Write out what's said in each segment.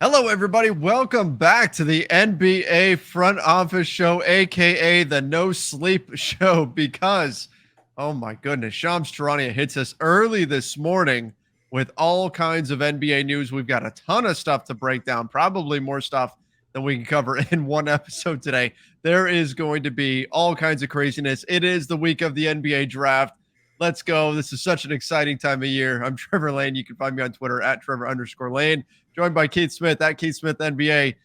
Hello, everybody. Welcome back to the NBA Front Office Show, aka the No Sleep Show. Because, oh my goodness, Shams Charania hits us early this morning with all kinds of NBA news. We've got a ton of stuff to break down, probably more stuff than we can cover in one episode today. There is going to be all kinds of craziness. It is the week of the NBA draft. Let's go. This is such an exciting time of year. I'm Trevor Lane. You can find me on Twitter at Trevor_Lane. Joined by Keith Smith at Keith Smith NBA.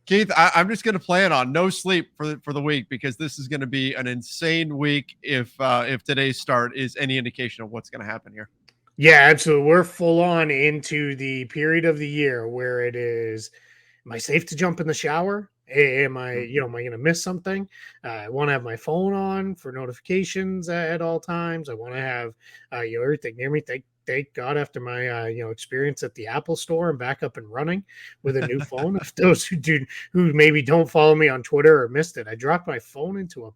Keith, I'm just going to plan on no sleep for the week because this is going to be an insane week if today's start is any indication of what's going to happen here. Yeah, absolutely. We're full on into the period of the year where it is, am I safe to jump in the shower? Am I going to miss something? I want to have my phone on for notifications at all times. I want to have, everything near me. Thank God after my, experience at the Apple store, I'm back up and running with a new phone. If those who maybe don't follow me on Twitter or missed it, I dropped my phone into a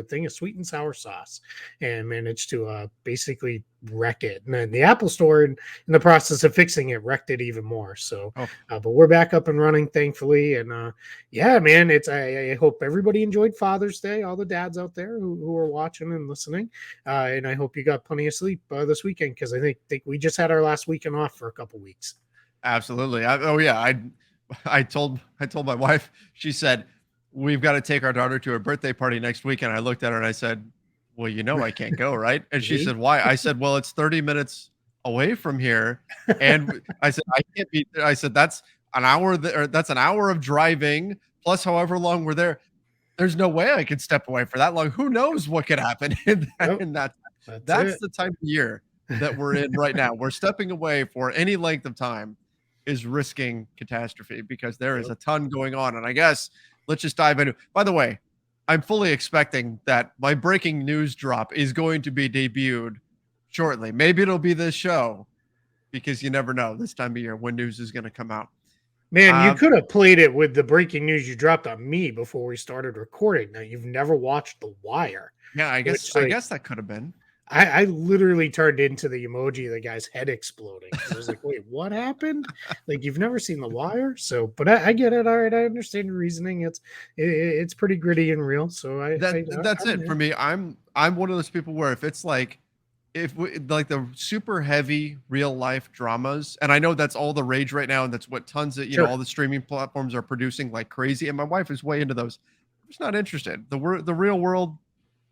thing of sweet and sour sauce and managed to basically wreck it. And then the Apple store, in the process of fixing it, wrecked it even more. So, but we're back up and running, thankfully. And yeah, man, I hope everybody enjoyed Father's Day, all the dads out there who are watching and listening. And I hope you got plenty of sleep this weekend because I think we just had our last weekend off for a couple weeks. Absolutely. I told my wife. She said, we've got to take our daughter to a birthday party next week. And I looked at her and I said, well, I can't go, right? And she said, why? I said, well, it's 30 minutes away from here. And I said, I can't be, I said, that's an hour, that's an hour of driving plus however long we're there. There's no way I could step away for that long. Who knows what could happen that's the time of year that we're in right now. We're stepping away for any length of time is risking catastrophe because there is a ton going on. And I guess let's just dive into. By the way, I'm fully expecting that my breaking news drop is going to be debuted shortly. Maybe it'll be this show because you never know this time of year when news is going to come out. Man, you could have played it with the breaking news you dropped on me before we started recording. Now, you've never watched The Wire. Yeah, I guess that could have been. I literally turned into the emoji of the guy's head exploding. I was like, wait, what happened? Like, you've never seen The Wire? So, but I get it. All right, I understand your reasoning. It's pretty gritty and real. So that's it for me. I'm one of those people where if it's like the super heavy real life dramas, and I know that's all the rage right now, and that's what tons of all the streaming platforms are producing like crazy. And my wife is way into those. I'm just not interested. The real world,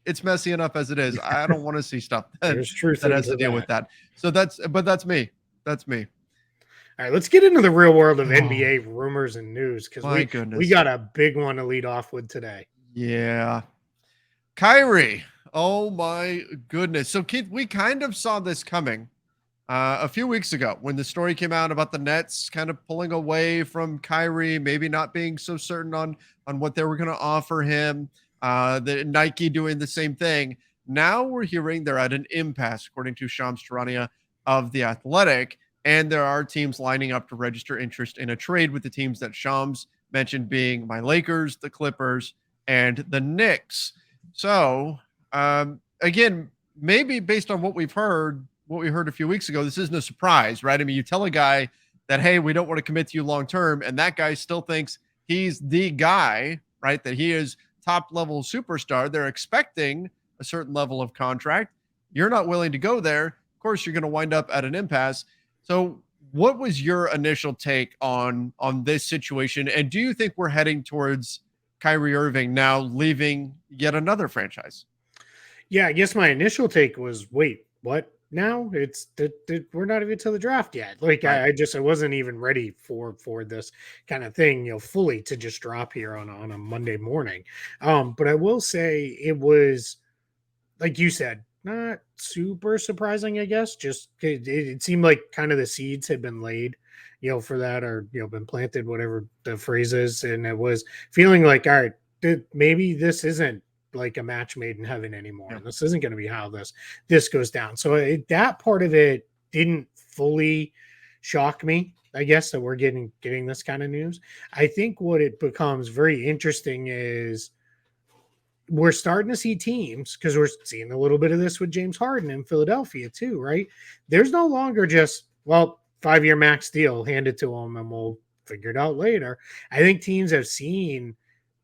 it's messy enough as it is. I don't want to see stuff that has to deal with that. So that's me. That's me. All right, let's get into the real world of NBA rumors and news because we got a big one to lead off with today. Yeah. Kyrie. Oh my goodness. So Keith, we kind of saw this coming a few weeks ago when the story came out about the Nets kind of pulling away from Kyrie, maybe not being so certain on what they were going to offer him. The Nike doing the same thing. Now we're hearing they're at an impasse, according to Shams Charania of The Athletic, and there are teams lining up to register interest in a trade with the teams that Shams mentioned being my Lakers, the Clippers, and the Knicks. So, again, maybe based on what we heard a few weeks ago, this isn't a surprise, right? I mean, you tell a guy that, hey, we don't want to commit to you long term, and that guy still thinks he's the guy, right? That he is top level superstar. They're expecting a certain level of contract. You're not willing to go there. Of course, you're going to wind up at an impasse. So what was your initial take on this situation? And do you think we're heading towards Kyrie Irving now leaving yet another franchise? Yeah, I guess my initial take was, wait, what? Now it's we're not even to the draft yet. Like right. I wasn't even ready for this kind of thing, fully to just drop here on a Monday morning. But I will say it was, like you said, not super surprising, I guess. Just it seemed like kind of the seeds had been laid, for that, or been planted, whatever the phrase is, and it was feeling like, all right, maybe this isn't like a match made in heaven anymore. Yeah. This isn't going to be how this goes down. So that part of it didn't fully shock me, I guess, that we're getting this kind of news. I think what it becomes very interesting is we're starting to see teams, because we're seeing a little bit of this with James Harden in Philadelphia too, right? There's no longer just, well, 5-year max deal, hand it to him and we'll figure it out later. I think teams have seen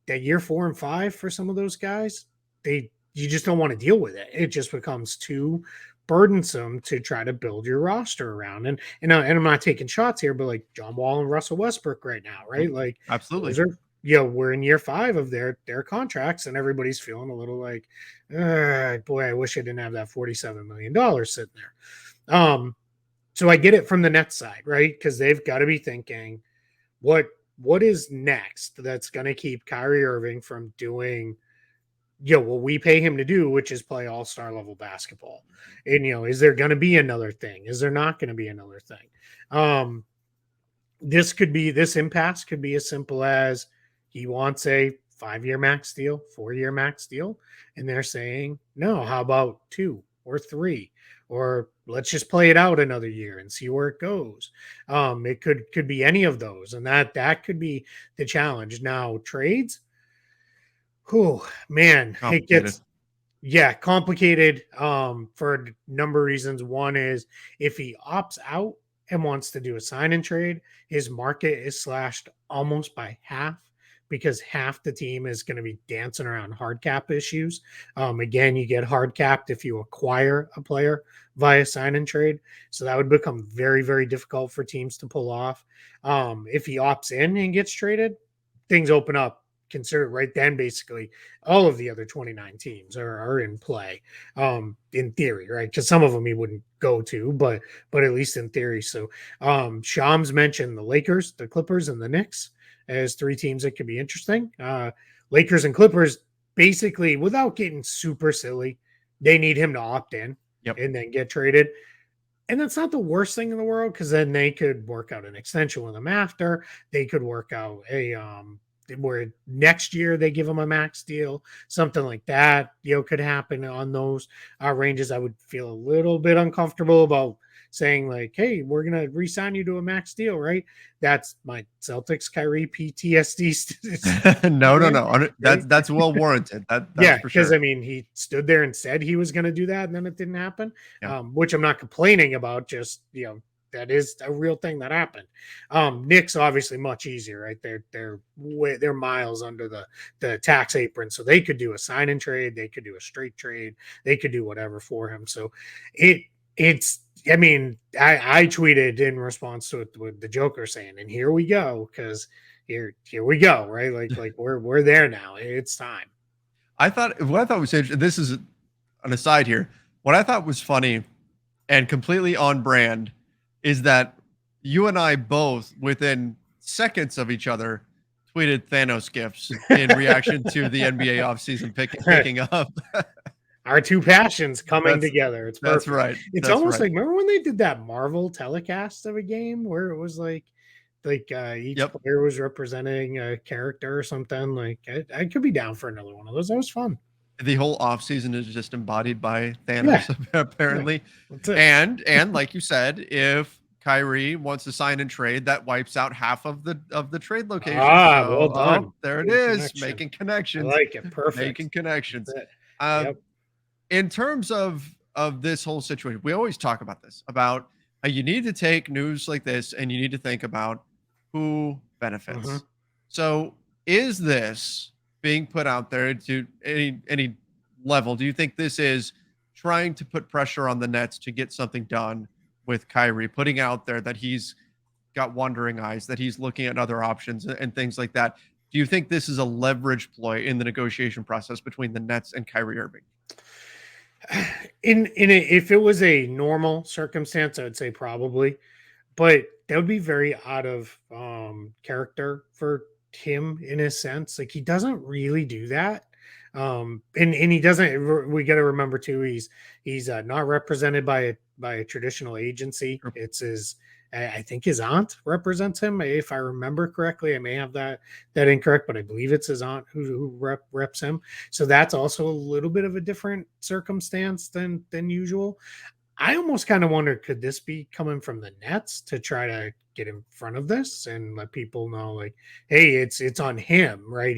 that year 4 and 5 for some of those guys, you just don't want to deal with it. It just becomes too burdensome to try to build your roster around. And I'm not taking shots here, but like John Wall and Russell Westbrook right now, right? Like Absolutely. those are we're in year 5 of their contracts, and everybody's feeling a little like, boy, I wish I didn't have that $47 million sitting there. So I get it from the Nets side, right? Because they've got to be thinking, what is next that's going to keep Kyrie Irving from doing what we pay him to do, which is play all-star level basketball. And is there going to be another thing? Is there not going to be another thing? This impasse could be as simple as he wants a 5-year max deal, 4-year max deal, and they're saying, no, how about 2 or 3? Or let's just play it out another year and see where it goes. It could be any of those, and that could be the challenge. Now, trades, man, it gets complicated for a number of reasons. One is if he opts out and wants to do a sign and trade, his market is slashed almost by half, because half the team is going to be dancing around hard cap issues. Again, you get hard capped if you acquire a player via sign and trade. So that would become very, very difficult for teams to pull off. If he opts in and gets traded, things open up. Consider right then, basically, all of the other 29 teams are in play, in theory, right? Because some of them he wouldn't go to, but at least in theory. So Shams mentioned the Lakers, the Clippers, and the Knicks as 3 teams that could be interesting. Lakers and Clippers, basically, without getting super silly, they need him to opt in and then get traded. And that's not the worst thing in the world, because then they could work out an extension with him after. They could work out a where next year they give him a max deal, something like that, could happen on those ranges. I would feel a little bit uncomfortable about saying like, hey, we're going to re-sign you to a max deal, right? That's my Celtics Kyrie PTSD. No. That's well warranted. That's for because sure. I mean, he stood there and said he was going to do that, and then it didn't happen, which I'm not complaining about. Just, that is a real thing that happened. Knicks obviously much easier, right? They're miles under the tax apron, so they could do a sign and trade, they could do a straight trade, they could do whatever for him. So it's. I mean, I tweeted in response to it with the Joker saying, "And here we go," because here we go, right? Like we're there now. It's time. What I thought was interesting. This is an aside here. What I thought was funny and completely on brand is that you and I both, within seconds of each other, tweeted Thanos gifs in reaction to the NBA offseason picking up. Our 2 passions coming together. It's perfect. That's right. It's almost like, remember when they did that Marvel telecast of a game where it was like each player was representing a character or something? Like I could be down for another one of those. That was fun. The whole offseason is just embodied by Thanos, apparently. Yeah. And like you said, if Kyrie wants to sign and trade, that wipes out half of the trade location. Well done. There it is. Making connections. I like it. Perfect. Making connections. In terms of this whole situation, we always talk about this, about how you need to take news like this and you need to think about who benefits. So is this being put out there to any level? Do you think this is trying to put pressure on the Nets to get something done with Kyrie, putting out there that he's got wandering eyes, that he's looking at other options and things like that? Do you think this is a leverage ploy in the negotiation process between the Nets and Kyrie Irving? If it was a normal circumstance, I would say probably, but that would be very out of character for him in a sense. Like he doesn't really do that. And he doesn't. We got to remember too. He's not represented by a traditional agency. It's his. I think his aunt represents him, if I remember correctly. I may have that incorrect, but I believe it's his aunt who reps him. So that's also a little bit of a different circumstance than usual. I almost kind of wonder, could this be coming from the Nets to try to get in front of this and let people know, like, hey, it's on him, right?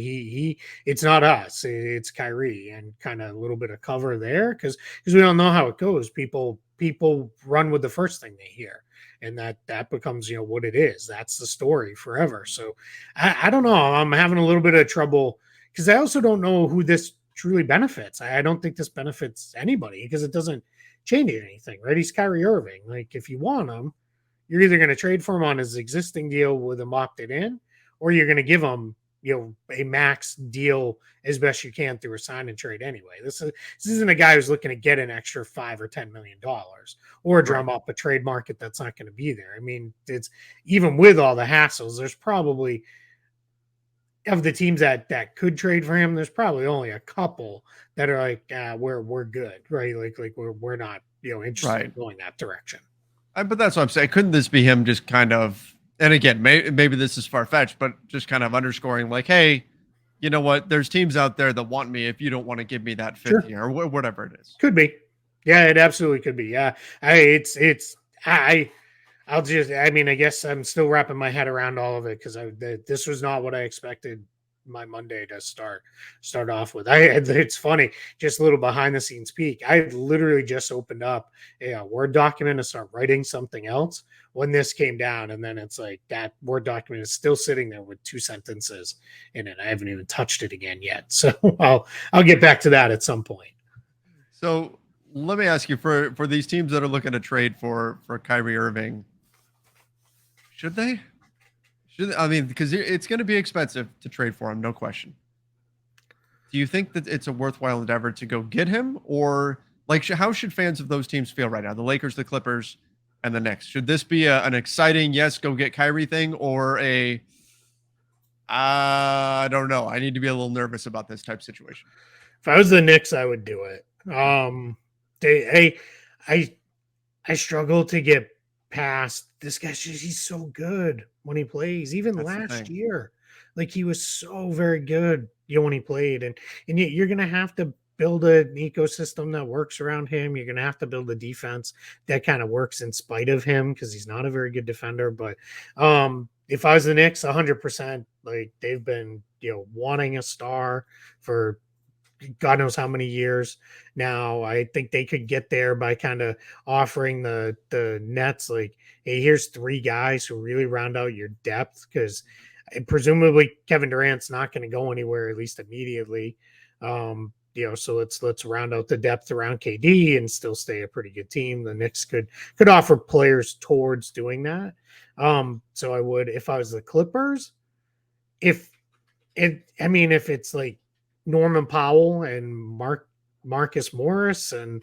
It's not us, it's Kyrie, and kind of a little bit of cover there, because we don't know how it goes. People run with the first thing they hear. and that becomes what it is. That's the story forever. So I don't know. I'm having a little bit of trouble because I also don't know who this truly benefits. I don't think this benefits anybody because it doesn't change anything, right? He's Kyrie Irving. Like if you want him, you're either going to trade for him on his existing deal with him opted in, or you're going to give him a max deal as best you can through a sign and trade anyway. This isn't a guy who's looking to get an extra $5 or $10 million or drum up a trade market that's not going to be there. I mean, it's even with all the hassles, there's probably of the teams that could trade for him, there's probably only a couple that are like, we're good, right? Like we're not interested in going that direction. But that's what I'm saying. Couldn't this be him just kind of, and again, maybe this is far fetched, but just kind of underscoring like, hey, you know what? There's teams out there that want me if you don't want to give me that fifth year or whatever it is. Could be. Yeah, it absolutely could be. Yeah. I guess I'm still wrapping my head around all of it because this was not what I expected my Monday to start off with. It's funny, just a little behind the scenes peek. I literally just opened up a Word document to start writing something else when this came down, and then it's like that Word document is still sitting there with 2 sentences in it. I haven't even touched it again yet, so I'll get back to that at some point. So let me ask you for these teams that are looking to trade for Kyrie Irving, should they? I mean, because it's going to be expensive to trade for him, no question. Do you think that it's a worthwhile endeavor to go get him, or like how should fans of those teams feel right now? The Lakers, the Clippers, and the Knicks. Should this be an exciting yes, go get Kyrie thing, or I don't know. I need to be a little nervous about this type of situation. If I was the Knicks, I would do it. I struggle to get past this guy. He's so good when he plays. Even last year, like he was so very good, when he played. And you're gonna have to build an ecosystem that works around him. You're gonna have to build a defense that kind of works in spite of him because he's not a very good defender. But if I was the Knicks, 100%, like they've been wanting a star for God knows how many years now. I think they could get there by kind of offering the Nets like, hey, here's 3 guys who really round out your depth because presumably Kevin Durant's not going to go anywhere at least immediately. So let's round out the depth around KD and still stay a pretty good team. The Knicks could offer players towards doing that. So I would, if I was the Clippers, if it's like Norman Powell and Marcus Morris and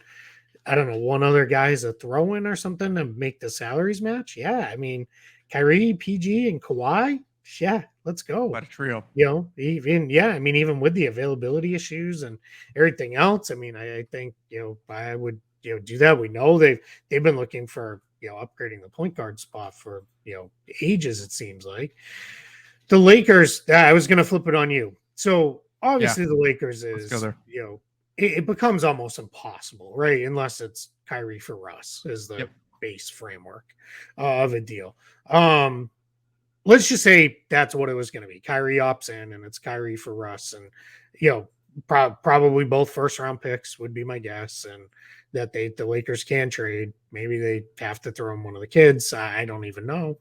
I don't know, one other guy as a throw in or something to make the salaries match. Yeah. I mean, Kyrie, PG, and Kawhi. Yeah, let's go. What a trio. Even with the availability issues and everything else, I think, I would, do that. We know they've been looking for, upgrading the point guard spot for, ages, it seems like. The Lakers, I was going to flip it on you. So, obviously, the Lakers is, it becomes almost impossible, right? Unless it's Kyrie for Russ is the base framework of a deal. Let's just say that's what it was going to be. Kyrie opts in, and it's Kyrie for Russ, and probably both first round picks would be my guess, and that the Lakers can trade. Maybe they have to throw in one of the kids. I don't even know.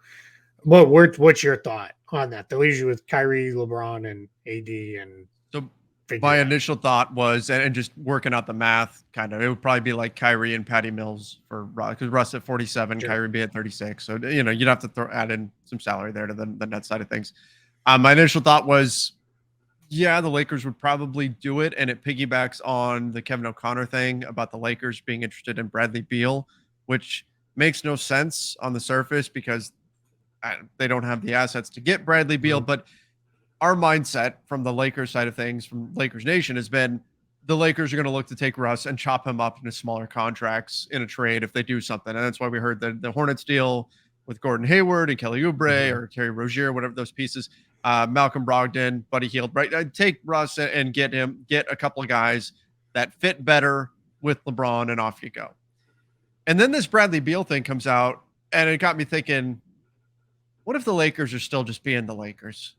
What's your thought on that? That leaves you with Kyrie, LeBron, and AD, and so my initial thought was, and just working out the math, kind of, it would probably be like Kyrie and Patty Mills for Russ, because Russ at 47, Kyrie be at 36. So, you'd have to add in some salary there to the net side of things. My initial thought was, the Lakers would probably do it. And it piggybacks on the Kevin O'Connor thing about the Lakers being interested in Bradley Beal, which makes no sense on the surface because they don't have the assets to get Bradley Beal. Mm-hmm. But our mindset from the Lakers side of things, from Lakers Nation, has been the Lakers are going to look to take Russ and chop him up into smaller contracts in a trade if they do something. And that's why we heard the Hornets deal with Gordon Hayward and Kelly Oubre or Terry Rozier, whatever those pieces, Malcolm Brogdon, Buddy Hield, right? I'd take Russ and get a couple of guys that fit better with LeBron, and off you go. And then this Bradley Beal thing comes out, and it got me thinking, what if the Lakers are still just being the Lakers?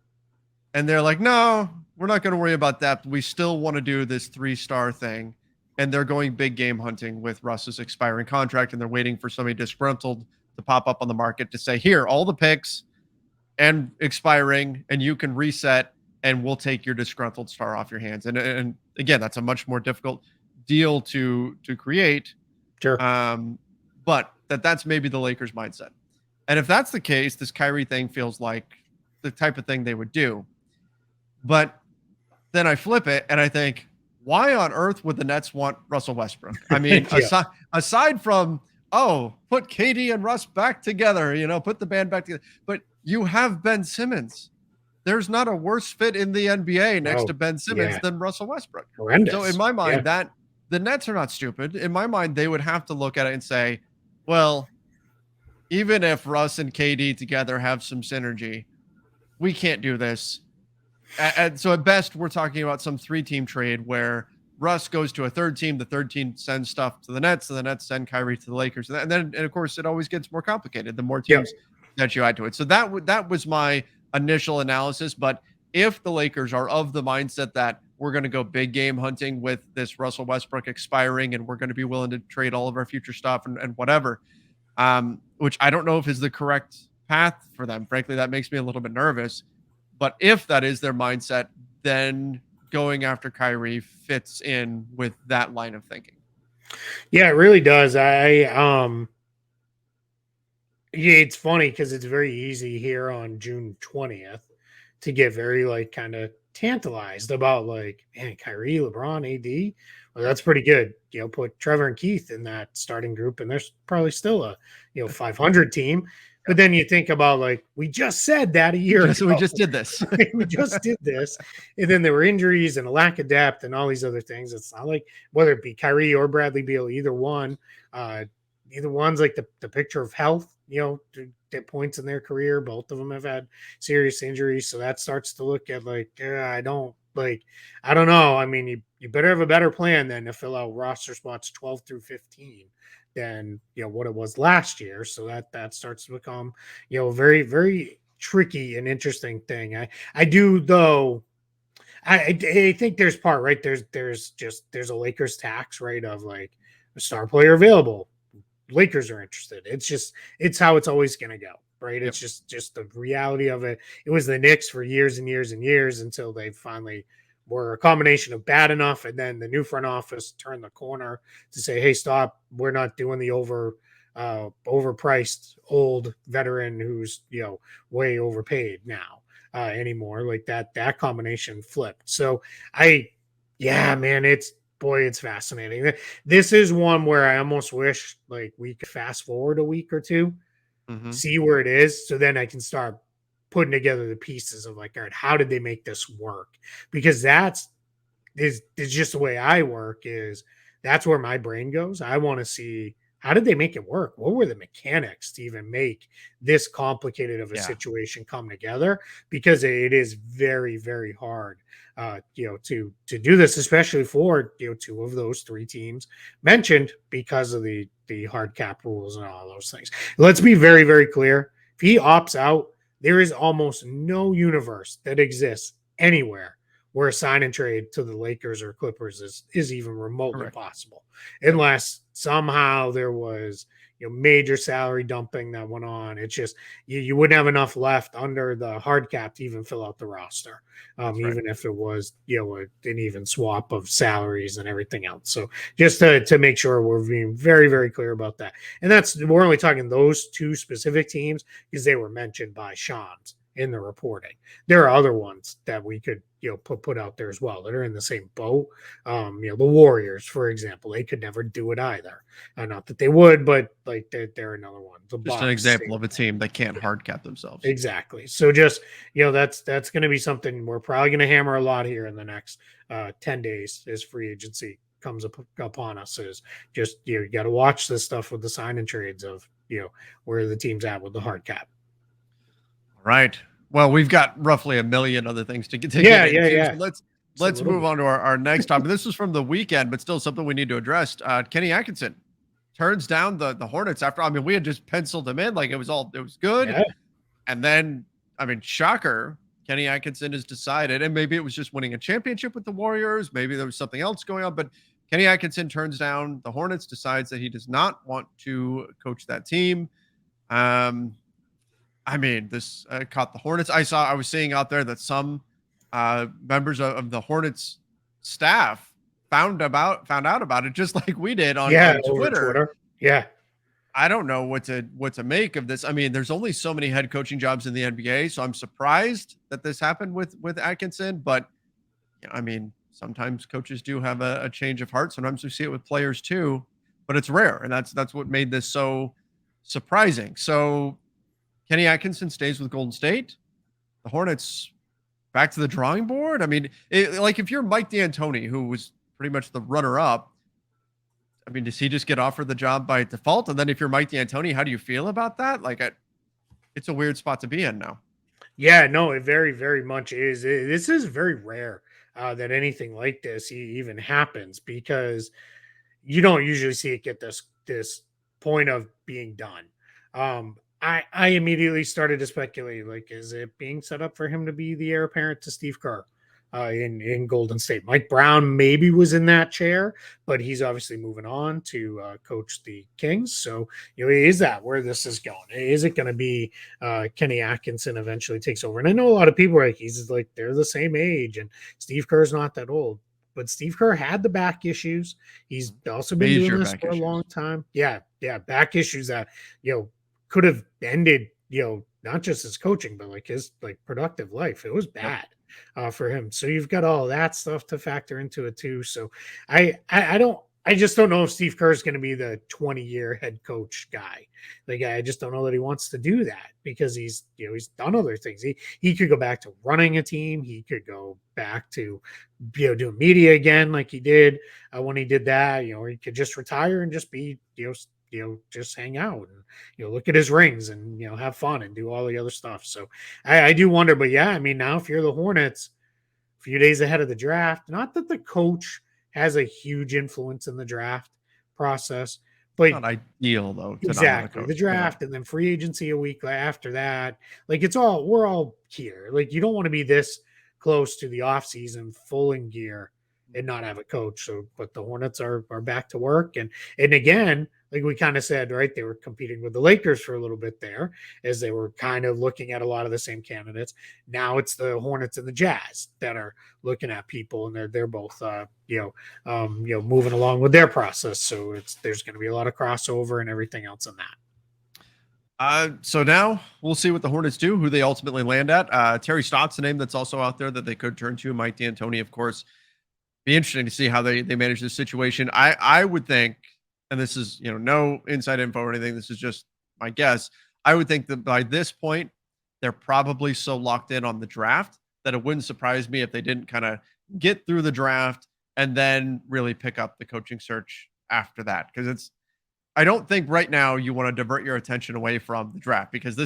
And they're like, no, we're not going to worry about that. We still want to do this 3-star thing. And they're going big game hunting with Russ's expiring contract. And they're waiting for somebody disgruntled to pop up on the market to say, here, all the picks and expiring, and you can reset, and we'll take your disgruntled star off your hands. And again, that's a much more difficult deal to create. Sure. But that's maybe the Lakers' mindset. And if that's the case, this Kyrie thing feels like the type of thing they would do. But then I flip it and I think, why on earth would the Nets want Russell Westbrook? I mean, aside from, put KD and Russ back together, put the band back together. But you have Ben Simmons. There's not a worse fit in the NBA next to Ben Simmons than Russell Westbrook. Horrendous. So in my mind, that the Nets are not stupid. In my mind, they would have to look at it and say, well, even if Russ and KD together have some synergy, we can't do this. And so at best, we're talking about some 3-team trade where Russ goes to a third team, the third team sends stuff to the Nets, and the Nets send Kyrie to the Lakers. And then, of course, it always gets more complicated the more teams that you add to it. So that was my initial analysis. But if the Lakers are of the mindset that we're going to go big game hunting with this Russell Westbrook expiring, and we're going to be willing to trade all of our future stuff and whatever, which I don't know if is the correct path for them. Frankly, that makes me a little bit nervous. But if that is their mindset, then going after Kyrie fits in with that line of thinking. Yeah, it really does. It's funny because it's very easy here on June 20th to get very kind of tantalized about man, Kyrie, LeBron, AD. Well, that's pretty good. Put Trevor and Keith in that starting group, and there's probably still a 500 team. But then you think about we just said that a year ago. So we just did this. We just did this. And then there were injuries and a lack of depth and all these other things. It's not like whether it be Kyrie or Bradley Beal, either one's the picture of health, at points in their career. Both of them have had serious injuries. So that starts to look at I don't know. I mean, you better have a better plan than to fill out roster spots 12 through 15 than what it was last year. So that starts to become very, very tricky and interesting thing. I do though. I think there's part right there's a Lakers tax right of a star player available. Lakers are interested. It's how it's always going to go. Right. It's just the reality of it. It was the Knicks for years and years and years until they finally were a combination of bad enough. And then the new front office turned the corner to say, hey, stop. We're not doing the overpriced old veteran who's, way overpaid now anymore. That combination flipped. So man, it's fascinating. This is one where I almost wish we could fast forward a week or two, see where it is. So then I can start putting together the pieces of all right, how did they make this work? Because is just the way I work. That's where my brain goes. I want to see, how did they make it work? What were the mechanics to even make this complicated of a situation come together? Because it is very, very hard, to do this, especially for two of those 3 teams mentioned because of the hard cap rules and all those things. Let's be very, very clear. If he opts out, there is almost no universe that exists anywhere where a sign and trade to the Lakers or Clippers is even remotely possible, unless somehow there was major salary dumping that went on. It's just you wouldn't have enough left under the hard cap to even fill out the roster, even if it was an even swap of salaries and everything else. So just to make sure we're being very, very clear about that. And we're only talking those 2 specific teams because they were mentioned by Sean's in the reporting. There are other ones that we could put out there as well that are in the same boat. The Warriors, for example, they could never do it either. Not that they would, but they're another one. Just an example of a team that can't hard cap themselves. Exactly. So just that's going to be something we're probably going to hammer a lot here in the next 10 days as free agency comes upon us. Is just you got to watch this stuff with the sign and trades of where the team's at with the hard cap. Right. Well, we've got roughly a million other things to get into. Yeah. So let's move on to our next topic. This was from the weekend, but still something we need to address. Kenny Atkinson turns down the Hornets after. I mean, we had just penciled him in it was good, and then shocker. Kenny Atkinson has decided, and maybe it was just winning a championship with the Warriors. Maybe there was something else going on, but Kenny Atkinson turns down the Hornets, decides that he does not want to coach that team. I mean, this caught the Hornets. I was seeing out there that some members of the Hornets staff found out about it just like we did Yeah, on over Twitter. Twitter. Yeah. I don't know what to make of this. I mean, there's only so many head coaching jobs in the NBA, so I'm surprised that this happened with Atkinson. But I mean, sometimes coaches do have a change of heart. Sometimes we see it with players too, but it's rare, and that's what made this so surprising. So Kenny Atkinson stays with Golden State. The Hornets back to the drawing board. I mean, like if you're Mike D'Antoni, who was pretty much the runner-up, I mean, does he just get offered the job by default? And then if you're Mike D'Antoni, how do you feel about that? Like, it's a weird spot to be in now. Yeah, no, it very, very much is. This is very rare that anything like this even happens because you don't usually see it get this point of being done. I immediately started to speculate, like, is it being set up for him to be the heir apparent to Steve Kerr in Golden State? Mike Brown maybe was in that chair, but he's obviously moving on to coach the Kings. So, is that where this is going? Is it going to be Kenny Atkinson eventually takes over? And I know a lot of people are like, he's like, they're the same age, and Steve Kerr's not that old. But Steve Kerr had the back issues. He's also been doing this for a long time. Yeah, back issues that could have ended not just his coaching, but like his productive life. It was bad for him. So you've got all that stuff to factor into it too. So I just don't know if Steve Kerr is going to be the 20-year head coach guy. Like, I just don't know that he wants to do that because he's done other things. He could go back to running a team. He could go back to doing media again, like he did when he did that. Or he could just retire and just be just hang out and look at his rings and have fun and do all the other stuff. So I do wonder, but yeah, I mean, now if you're the Hornets, a few days ahead of the draft, not that the coach has a huge influence in the draft process, but not ideal though. Exactly, the draft and then free agency a week after that. Like, we're all here. Like, you don't want to be this close to the offseason full in gear and not have a coach. So, but the Hornets are back to work. And again, like we kind of said, right, they were competing with the Lakers for a little bit there as they were kind of looking at a lot of the same candidates. Now it's the Hornets and the Jazz that are looking at people, and they're both moving along with their process. So there's going to be a lot of crossover and everything else in that. So now we'll see what the Hornets do, who they ultimately land at. Terry Stott's a name that's also out there that they could turn to. Mike D'Antoni, of course. Be interesting to see how they manage this situation. I would think, and this is no inside info or anything, this is just my guess. I would think that by this point, they're probably so locked in on the draft that it wouldn't surprise me if they didn't kind of get through the draft and then really pick up the coaching search after that. Because I don't think right now you want to divert your attention away from the draft, because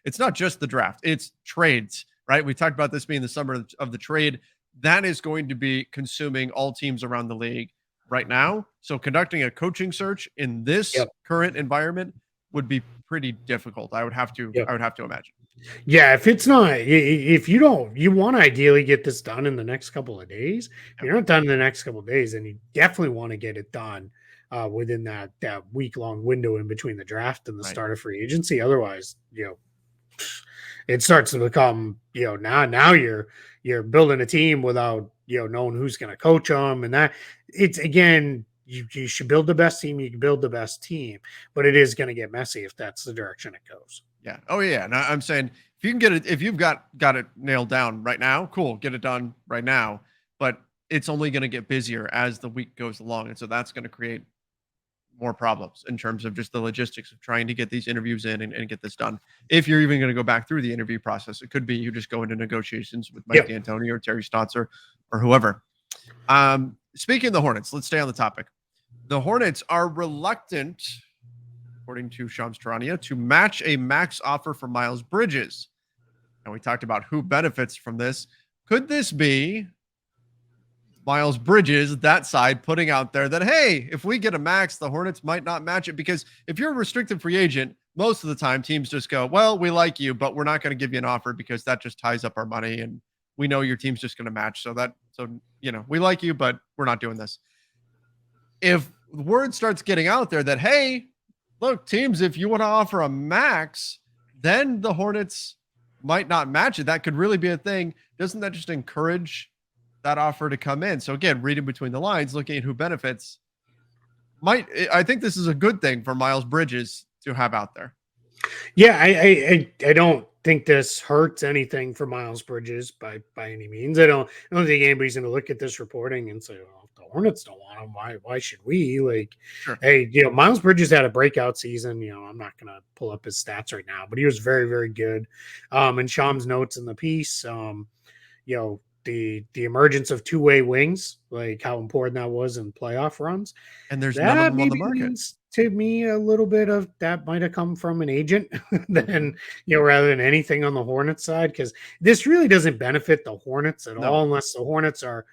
it's not just the draft, it's trades, right? We talked about this being the summer of the trade. That is going to be consuming all teams around the league right now. So conducting a coaching search in this current environment would be pretty difficult. I would have to imagine. Yeah, if it's not, if you want to ideally get this done in the next couple of days. If you're not done in the next couple of days, then you definitely want to get it done within that week-long window in between the draft and the start of free agency. Otherwise, it starts to become, now you're building a team without, knowing who's going to coach them. And that it's, again, you should build the best team. You can build the best team, but it is going to get messy if that's the direction it goes. Yeah. Oh yeah. And I'm saying if you can get it, if you've got it nailed down right now, cool, get it done right now. But it's only going to get busier as the week goes along. And so that's going to create more problems in terms of just the logistics of trying to get these interviews in and get this done. If you're even going to go back through the interview process, it could be you just go into negotiations with Mike D'Antoni or Terry Stotts or whoever. Speaking of the Hornets, let's stay on the topic. The Hornets are reluctant, according to Shams Charania, to match a max offer for Miles Bridges. And we talked about who benefits from this. Could this be Miles Bridges, that side, putting out there that, hey, if we get a max, the Hornets might not match it? Because if you're a restricted free agent, most of the time teams just go, well, we like you, but we're not going to give you an offer because that just ties up our money. And we know your team's just going to match. So we like you, but we're not doing this. If the word starts getting out there that, hey, look, teams, if you want to offer a max, then the Hornets might not match it. That could really be a thing. Doesn't that just encourage that offer to come in? So again, reading between the lines, looking at who benefits, I think this is a good thing for Miles Bridges to have out there. Yeah, I don't think this hurts anything for Miles Bridges by any means. I don't think anybody's going to look at this reporting and say, "Well, if the Hornets don't want him, why should we?" Like, Sure. hey, Miles Bridges had a breakout season. I'm not going to pull up his stats right now, but he was very very good. And Sham's notes in the piece, the emergence of two-way wings, like how important that was in playoff runs. And there's none of That them on the maybe market. means to me a little bit of that might have come from an agent than rather than anything on the Hornets side, because this really doesn't benefit the Hornets at all No. unless the Hornets are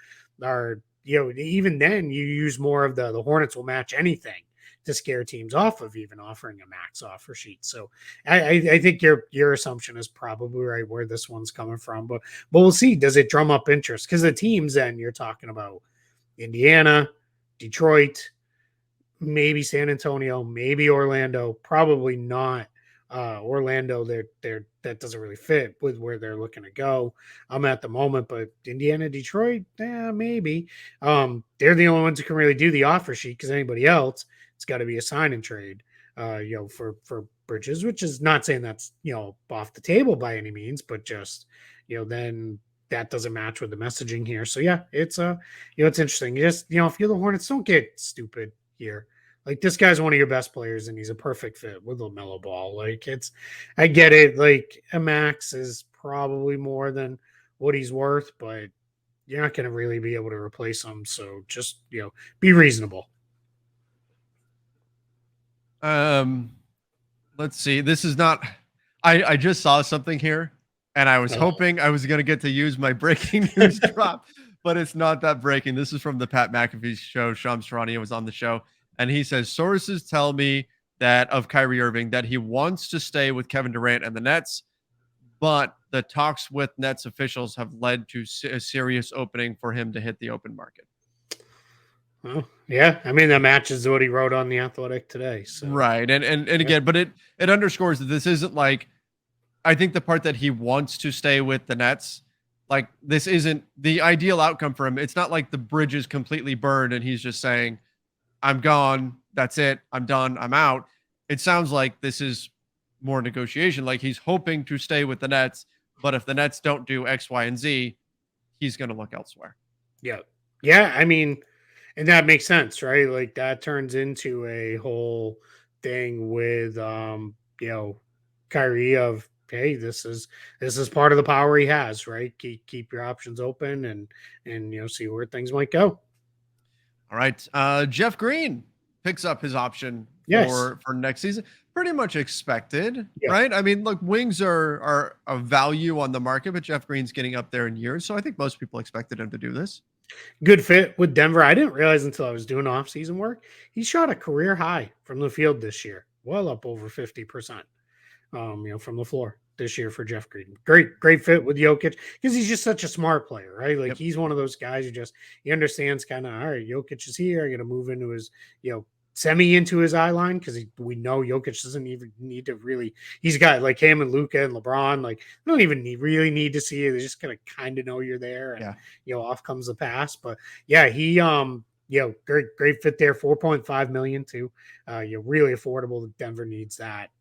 even then you use more of the Hornets will match anything to scare teams off of even offering a max offer sheet. So I think your assumption is probably right where this one's coming from, but we'll see. Does it drum up interest? Because the teams then you're talking about Indiana, Detroit, maybe San Antonio, maybe Orlando, probably not Orlando. That doesn't really fit with where they're looking to go. I'm at the moment, but Indiana, Detroit, maybe. They're the only ones who can really do the offer sheet because anybody else, it's got to be a sign and trade. For Bridges, which is not saying that's off the table by any means, but just then that doesn't match with the messaging here. So yeah, it's it's interesting. Just if you're the Hornets, don't get stupid here. Like this guy's one of your best players, and he's a perfect fit with LaMelo Ball. Like I get it. Like a max is probably more than what he's worth, but you're not going to really be able to replace him. So just be reasonable. Let's see. This is not. I just saw something here, and I was hoping I was going to get to use my breaking news drop, but it's not that breaking. This is from the Pat McAfee show. Shams Charania was on the show. And he says, sources tell me that of Kyrie Irving that he wants to stay with Kevin Durant and the Nets, but the talks with Nets officials have led to a serious opening for him to hit the open market. Well, yeah, I mean that matches what he wrote on the Athletic today. So. Right, and again, but it underscores that this isn't like, I think the part that he wants to stay with the Nets, like this isn't the ideal outcome for him. It's not like the bridge is completely burned and he's just saying, I'm gone. That's it. I'm done. I'm out. It sounds like this is more negotiation. Like he's hoping to stay with the Nets, but if the Nets don't do X, Y, and Z, he's going to look elsewhere. Yeah. Yeah. I mean, and that makes sense, right? Like that turns into a whole thing with, Kyrie of, hey, this is part of the power he has, right? Keep your options open and see where things might go. All right. Jeff Green picks up his option for next season. Pretty much expected, right? I mean, look, wings are a value on the market, but Jeff Green's getting up there in years. So I think most people expected him to do this. Good fit with Denver. I didn't realize until I was doing off-season work, he shot a career high from the field this year, well up over 50%, from the floor this year for Jeff Green. Great fit with Jokic because he's just such a smart player, right? Like he's one of those guys who he understands kind of, all right, Jokic is here. I got to move into his, semi into his eye line because we know Jokic doesn't even need to really. He's got like him and Luka and LeBron. Like they don't even really need to see it. They're just gonna kind of know you're there, and off comes the pass. But yeah, he great fit there. 4.5 million too. Really affordable. Denver needs that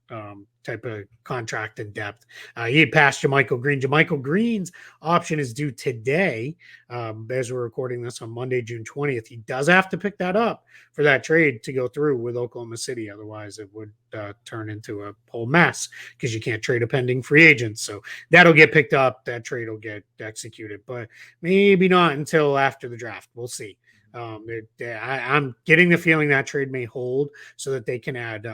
type of contract and depth. He had passed JaMychal Green. JaMychal Green's option is due today. As we're recording this on Monday, June 20th, he does have to pick that up for that trade to go through with Oklahoma City. Otherwise, it would turn into a whole mess because you can't trade a pending free agent. So that'll get picked up. That trade will get executed, but maybe not until after the draft. We'll see. I'm getting the feeling that trade may hold so that they can add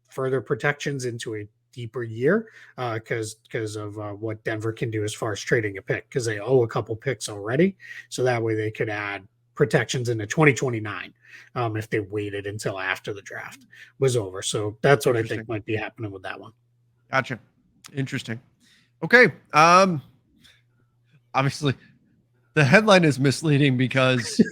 further protections into a deeper year because of what Denver can do as far as trading a pick because they owe a couple picks already. So that way they could add protections into 2029 if they waited until after the draft was over. So that's what I think might be happening with that one. Gotcha. Interesting. Okay. Obviously, the headline is misleading because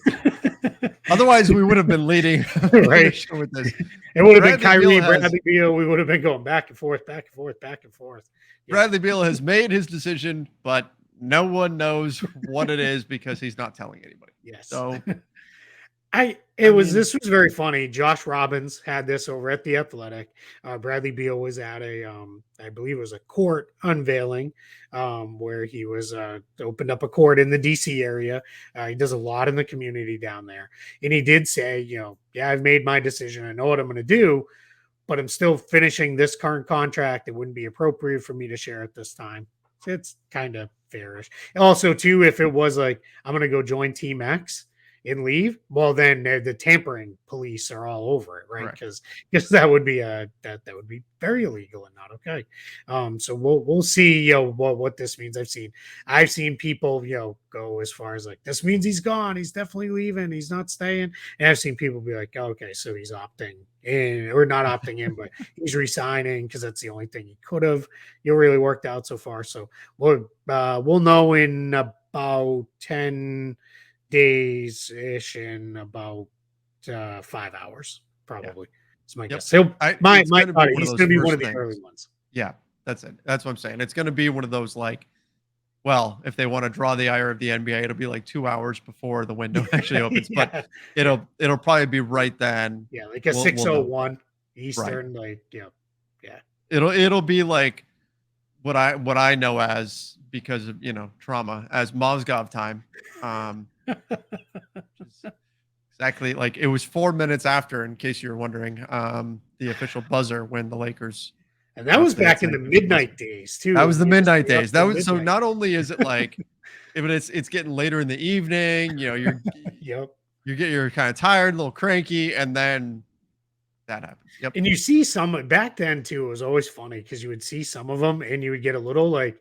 Otherwise, we would have been leading Right. with this. It would have been Bradley Kyrie, Beal has Bradley Beal. We would have been going back and forth, back and forth, back and forth. Yeah. Bradley Beal has made his decision, but no one knows what it is because he's not telling anybody. Yes. So this was very funny. Josh Robbins had this over at the Athletic. Bradley Beal was at I believe it was a court unveiling, where he was opened up a court in the DC area. He does a lot in the community down there, and he did say, yeah, I've made my decision. I know what I'm going to do, but I'm still finishing this current contract. It wouldn't be appropriate for me to share at this time. It's kind of fairish. Also, too, if it was like I'm going to go join Team X and leave, well, then the tampering police are all over it, right? Because that would be that would be very illegal and not okay. So we'll see, what this means. I've seen people, go as far as like, this means he's gone, he's definitely leaving, he's not staying. And I've seen people be like, oh, okay, so he's opting in, or not opting in, but he's resigning because that's the only thing he could have. Really worked out so far. So we'll know in about 10 days ish, in about 5 hours, probably. It's my guess. He's going to be one of the early ones. Yeah, that's it. That's what I'm saying. It's going to be one of those, like, well, if they want to draw the ire of the NBA, it'll be like 2 hours before the window actually opens. But it'll probably be right then. Yeah, like a 6:01 Eastern, right. Like yeah. It'll be like what I know as, because of trauma, as Mozgov time. Exactly, like it was 4 minutes after, in case you're wondering, the official buzzer when the Lakers. And that was back in the midnight days too. That was the midnight days. That was, so not only is it like, but it's getting later in the evening. You're kind of tired, a little cranky, and then that happens. Yep. And you see some back then too. It was always funny because you would see some of them, and you would get a little like,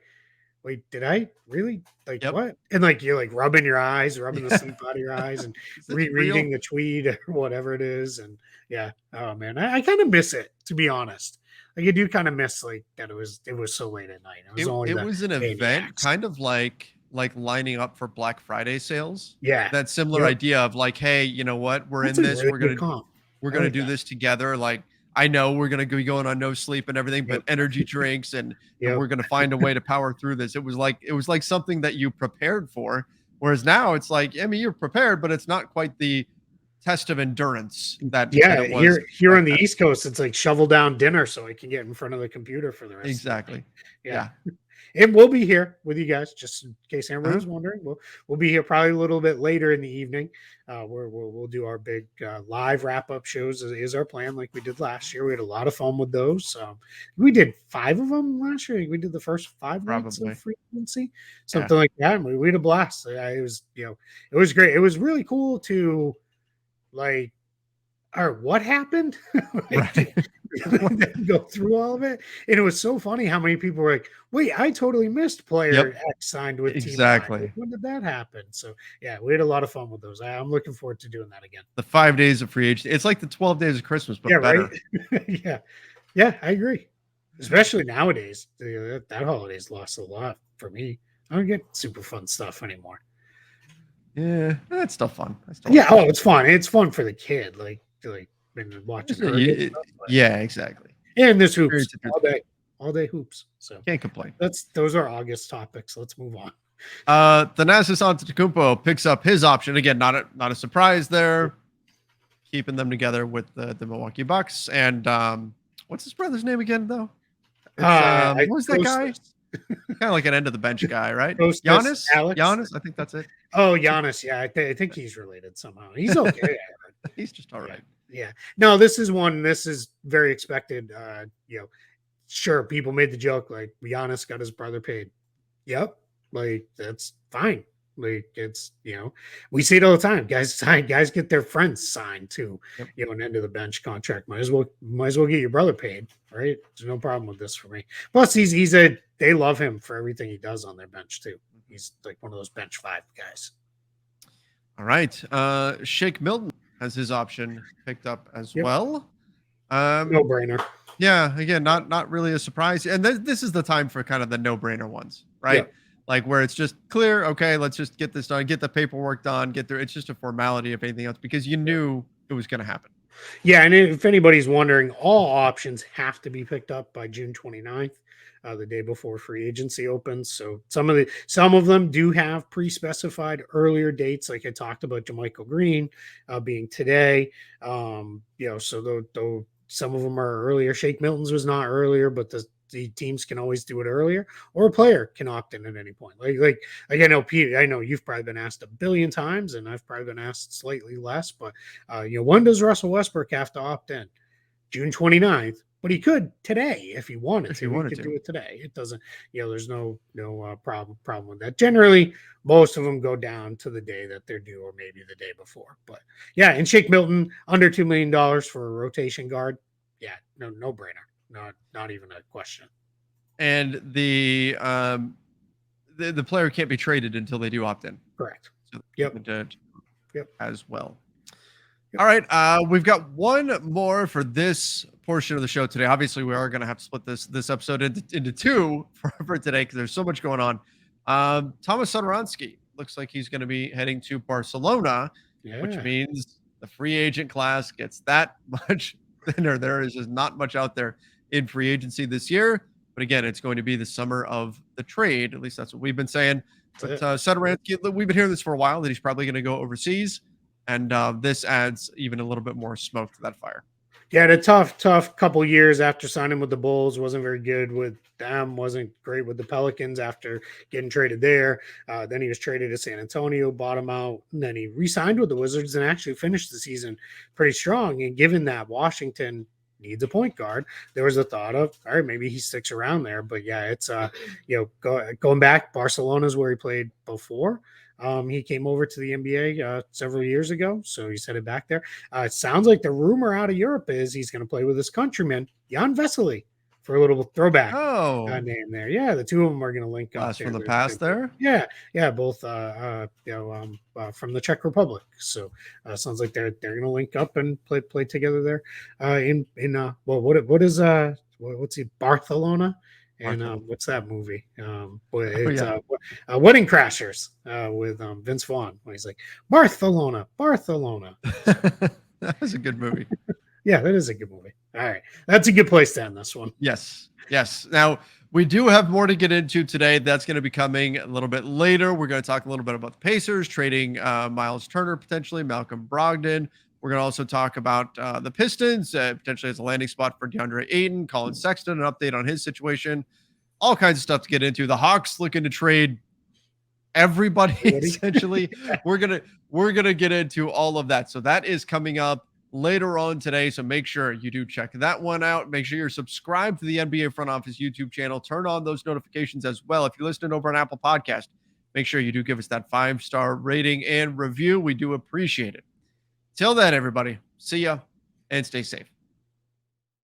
wait, did I really like what? And like you're like rubbing your eyes, rubbing the sleep out of your eyes, and rereading the tweet or whatever it is. And yeah, oh man, I kind of miss it, to be honest. Like you do kind of miss like that. It was so late at night. It was an event, kind of like lining up for Black Friday sales. Yeah, that similar idea of like, hey, you know what? We're in this. Really we're gonna do this together. Like, I know we're going to be going on no sleep and everything, but energy drinks and we're going to find a way to power through this. It was like something that you prepared for. Whereas now it's like, I mean, you're prepared, but it's not quite the test of endurance that it was. Here on the East Coast, it's like shovel down dinner so I can get in front of the computer for the rest. Exactly. Of the day. Yeah. And we'll be here with you guys, just in case anyone was wondering. We'll be here probably a little bit later in the evening. We'll do our big live wrap-up shows is our plan, like we did last year. We had a lot of fun with those. We did 5 of them last year. We did the first 5 nights of frequency, something like that. We had a blast. It was it was great. It was really cool to like, or what happened? Go through all of it, and it was so funny how many people were like, "Wait, I totally missed player X signed with Team Y. When did that happen?" So yeah, we had a lot of fun with those. I'm looking forward to doing that again. The 5 days of free agency. It's like the 12 days of Christmas, but better. Right? yeah, I agree. Especially nowadays, that holiday's lost a lot for me. I don't get super fun stuff anymore. Yeah, that's still fun. It's fun. It's fun for the kid, like been watching. Exactly. And this hoops all day hoops. So can't complain. Those are August topics. Let's move on. Thanasis Antetokounmpo picks up his option again. Not a surprise there. Keeping them together with the Milwaukee Bucks. And what's his brother's name again, though? Who's that guy? Kind of like an end of the bench guy, right? Giannis. Giannis, I think that's it. Oh, Giannis. Yeah, I think he's related somehow. He's okay. He's just all right. Yeah. No, this is very expected. Sure, people made the joke like Giannis got his brother paid. Yep. Like that's fine. Like it's, we see it all the time. Guys get their friends signed too. An end of the bench contract. Might as well get your brother paid, right? There's no problem with this for me. Plus they love him for everything he does on their bench too. He's like one of those bench 5 guys. All right. Shake Milton has his option picked up as well. No brainer. Yeah, again, not really a surprise. And this is the time for kind of the no brainer ones, right? like where it's just clear. Okay, let's just get this done, get the paperwork done, get through. It's just a formality if anything else, because you knew it was going to happen. Yeah, and if anybody's wondering, all options have to be picked up by June 29th, the day before free agency opens. So some of them do have pre-specified earlier dates, like I talked about JaMychal Green being today. So though some of them are earlier. Shake Milton's was not earlier, but the teams can always do it earlier, or a player can opt in at any point. Like I know, Pete, I know you've probably been asked a billion times, and I've probably been asked slightly less, but when does Russell Westbrook have to opt in? June 29th, but he could today if he wanted to. He could do it today. It doesn't, there's no problem with that. Generally, most of them go down to the day that they're due, or maybe the day before. But yeah, and Shake Milton under $2 million for a rotation guard. Yeah, no brainer. Not even a question. And the player can't be traded until they do opt in. Correct. So yep. As well. Yep. All right. We've got one more for this portion of the show today. Obviously, we are going to have to split this episode into two for today because there's so much going on. Thomas Satoransky looks like he's going to be heading to Barcelona, which means the free agent class gets that much thinner. There is just not much out there in free agency this year. But again, it's going to be the summer of the trade. At least that's what we've been saying. But Satoransky, we've been hearing this for a while, that he's probably going to go overseas. And this adds even a little bit more smoke to that fire. Yeah, a tough couple years after signing with the Bulls. Wasn't very good with them. Wasn't great with the Pelicans after getting traded there. Then he was traded to San Antonio, bought him out. And then he re-signed with the Wizards and actually finished the season pretty strong. And given that Washington needs a point guard, there was a thought of, all right, maybe he sticks around there. But yeah, it's going back, Barcelona's where he played before. He came over to the NBA several years ago, so he's headed back there. It sounds like the rumor out of Europe is he's going to play with his countryman Jan Vesely for a little throwback name there. Yeah, the two of them are going to link up. From the past there. Yeah, both from the Czech Republic. So sounds like they're going to link up and play together there. What's he, Barcelona? And what's that movie? Wedding Crashers with Vince Vaughn. When he's like, Barcelona. That was a good movie. Yeah, that is a good movie. All right. That's a good place to end this one. Yes. Now, we do have more to get into today. That's going to be coming a little bit later. We're going to talk a little bit about the Pacers, trading Miles Turner, potentially, Malcolm Brogdon. We're going to also talk about the Pistons, potentially as a landing spot for DeAndre Ayton, Colin Sexton, an update on his situation, all kinds of stuff to get into. The Hawks looking to trade everybody, essentially. We're gonna get into all of that. So that is coming up later on today. So make sure you do check that one out. Make sure you're subscribed to the NBA Front Office YouTube channel. Turn on those notifications as well. If you're listening over on Apple Podcast, make sure you do give us that 5-star rating and review. We do appreciate it. Till then, everybody, see ya and stay safe.